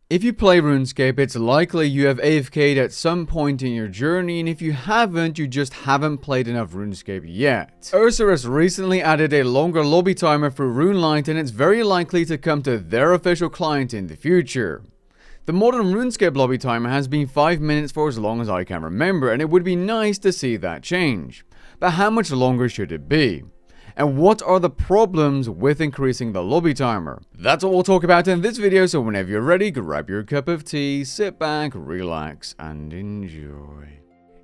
If you play RuneScape, it's likely you have AFK'd at some point in your journey, and if you haven't, you just haven't played enough RuneScape yet. Ursurus recently added a longer lobby timer for RuneLite, and it's very likely to come to their official client in the future. The modern RuneScape lobby timer has been 5 minutes for as long as I can remember, and it would be nice to see that change. But how much longer should it be? And what are the problems with increasing the lobby timer? That's what we'll talk about in this video, so whenever you're ready, grab your cup of tea, sit back, relax, and enjoy.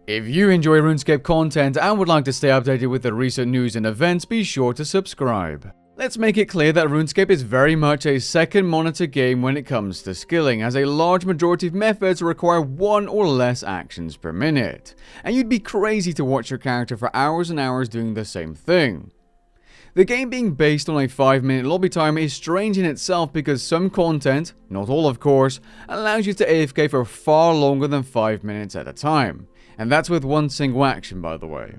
If you enjoy RuneScape content and would like to stay updated with the recent news and events, be sure to subscribe. Let's make it clear that RuneScape is very much a second monitor game when it comes to skilling, as a large majority of methods require one or less actions per minute, and you'd be crazy to watch your character for hours and hours doing the same thing. The game being based on a 5-minute lobby timer is strange in itself because some content, not all of course, allows you to AFK for far longer than 5 minutes at a time, and that's with one single action, by the way.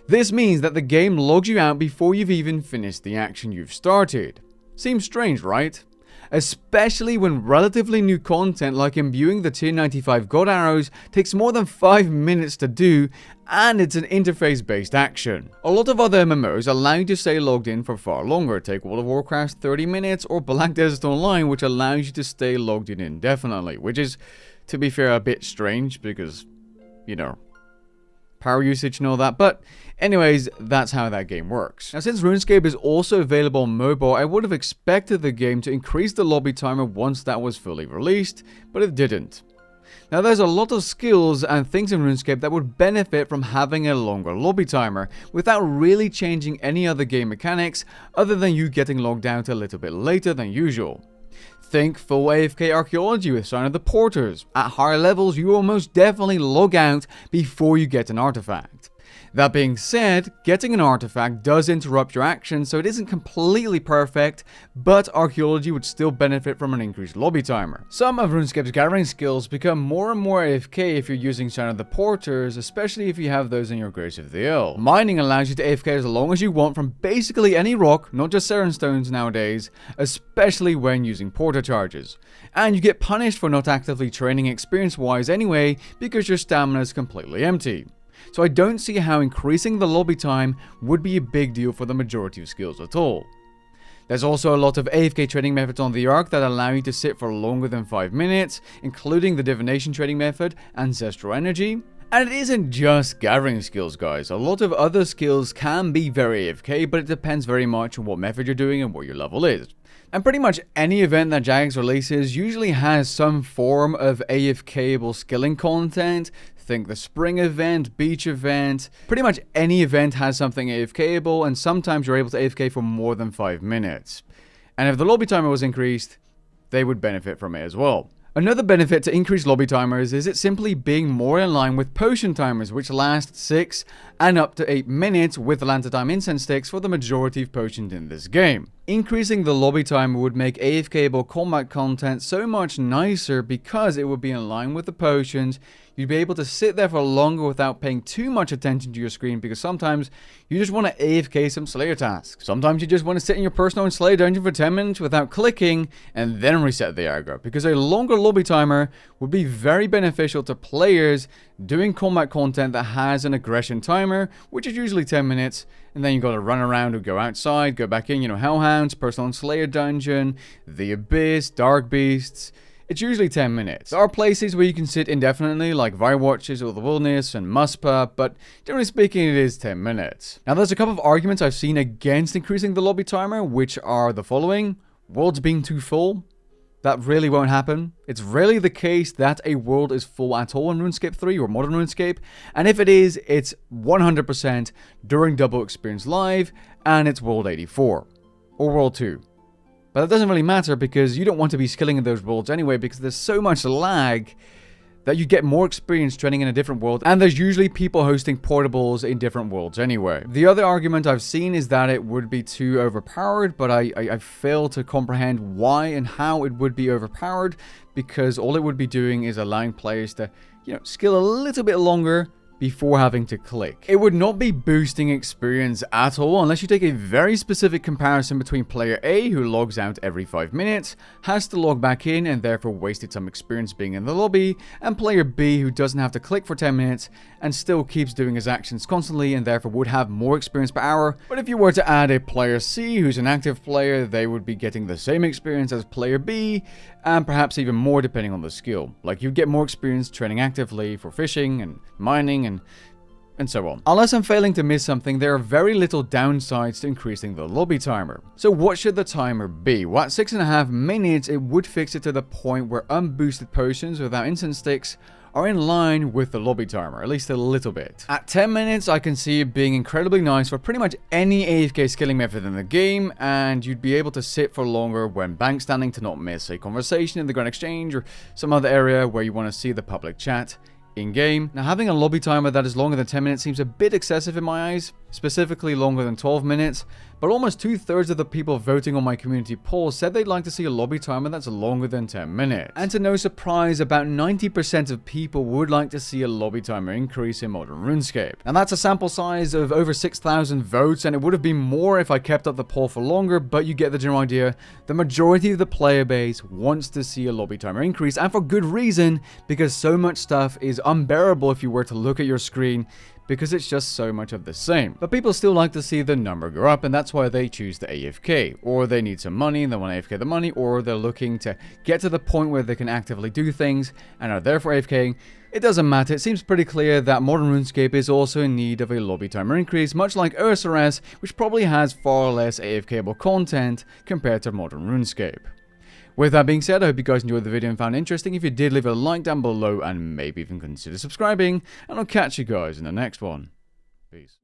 This means that the game logs you out before you've even finished the action you've started. Seems strange, right? Especially when relatively new content like imbuing the tier 95 god arrows takes more than 5 minutes to do, and it's an interface based action. A lot of other MMOs allow you to stay logged in for far longer. Take World of Warcraft's 30 minutes or Black Desert Online, which allows you to stay logged in indefinitely, which is, to be fair, a bit strange because, you know, power usage and all that, but anyways, that's how that game works. Now, since RuneScape is also available on mobile, I would have expected the game to increase the lobby timer once that was fully released, but it didn't. Now, there's a lot of skills and things in RuneScape that would benefit from having a longer lobby timer without really changing any other game mechanics other than you getting logged out a little bit later than usual. Think full AFK archaeology with Sign of the Porters. At higher levels, you will most definitely log out before you get an artifact. That being said, getting an artifact does interrupt your action, so it isn't completely perfect, but archaeology would still benefit from an increased lobby timer. Some of RuneScape's gathering skills become more and more AFK if you're using Sign of the Porters, especially if you have those in your Grace of the Ill. Mining allows you to AFK as long as you want from basically any rock, not just Seren stones nowadays, especially when using porter charges. And you get punished for not actively training experience-wise anyway, because your stamina is completely empty. So I don't see how increasing the lobby time would be a big deal for the majority of skills at all. There's also a lot of AFK trading methods on the Ark that allow you to sit for longer than 5 minutes, including the divination trading method, ancestral energy. And it isn't just gathering skills, guys. A lot of other skills can be very AFK, but it depends very much on what method you're doing and what your level is. And pretty much any event that Jagex releases usually has some form of AFKable skilling content. Think the spring event, beach event, pretty much any event has something AFKable, and sometimes you're able to AFK for more than 5 minutes. And if the lobby timer was increased, they would benefit from it as well. Another benefit to increased lobby timers is it simply being more in line with potion timers, which last 6 and up to 8 minutes with Lantern incense sticks for the majority of potions in this game. Increasing the lobby timer would make AFKable combat content so much nicer because it would be in line with the potions. You'd be able to sit there for longer without paying too much attention to your screen, because sometimes you just want to AFK some Slayer tasks. Sometimes you just want to sit in your personal and Slayer dungeon for 10 minutes without clicking and then reset the aggro, because a longer lobby timer would be very beneficial to players doing combat content that has an aggression timer, which is usually 10 minutes, and then you got to run around or go outside, go back in, you know, Hellhounds, personal and Slayer dungeon, the Abyss, Dark Beasts. It's usually 10 minutes. There are places where you can sit indefinitely, like Firewatches or the Wilderness and Muspa, but generally speaking, it is 10 minutes. Now, there's a couple of arguments I've seen against increasing the lobby timer, which are the following. Worlds being too full. That really won't happen. It's rarely the case that a world is full at all in RuneScape 3 or Modern RuneScape, and if it is, it's 100% during Double Experience Live, and it's World 84. Or World 2. But that doesn't really matter because you don't want to be skilling in those worlds anyway, because there's so much lag that you get more experience training in a different world, and there's usually people hosting portables in different worlds anyway. The other argument I've seen is that it would be too overpowered, but I fail to comprehend why and how it would be overpowered, because all it would be doing is allowing players to, you know, skill a little bit longer, before having to click. It would not be boosting experience at all unless you take a very specific comparison between player A, who logs out every 5 minutes, has to log back in and therefore wasted some experience being in the lobby, and player B, who doesn't have to click for 10 minutes and still keeps doing his actions constantly and therefore would have more experience per hour. But if you were to add a player C, who's an active player, they would be getting the same experience as player B, and perhaps even more depending on the skill. Like, you'd get more experience training actively for fishing and mining and so on. Unless I'm failing to miss something, there are very little downsides to increasing the lobby timer. So what should the timer be? Well, at 6.5 minutes, it would fix it to the point where unboosted potions without instant sticks are in line with the lobby timer, at least a little bit. At 10 minutes, I can see it being incredibly nice for pretty much any AFK skilling method in the game, and you'd be able to sit for longer when bank standing to not miss a conversation in the Grand Exchange or some other area where you want to see the public chat in-game. Now, having a lobby timer that is longer than 10 minutes seems a bit excessive in my eyes, specifically longer than 12 minutes, but almost 2/3 of the people voting on my community poll said they'd like to see a lobby timer that's longer than 10 minutes. And to no surprise, about 90% of people would like to see a lobby timer increase in modern RuneScape. And that's a sample size of over 6,000 votes, and it would have been more if I kept up the poll for longer, but you get the general idea. The majority of the player base wants to see a lobby timer increase, and for good reason, because so much stuff is unbearable if you were to look at your screen, because it's just so much of the same. But people still like to see the number go up, and that's why they choose the AFK. Or they need some money and they want to AFK the money, or they're looking to get to the point where they can actively do things and are therefore AFKing. It doesn't matter. It seems pretty clear that modern RuneScape is also in need of a lobby timer increase, much like URSRS, which probably has far less AFKable content compared to modern RuneScape. With that being said, I hope you guys enjoyed the video and found it interesting. If you did, leave a like down below and maybe even consider subscribing, and I'll catch you guys in the next one. Peace.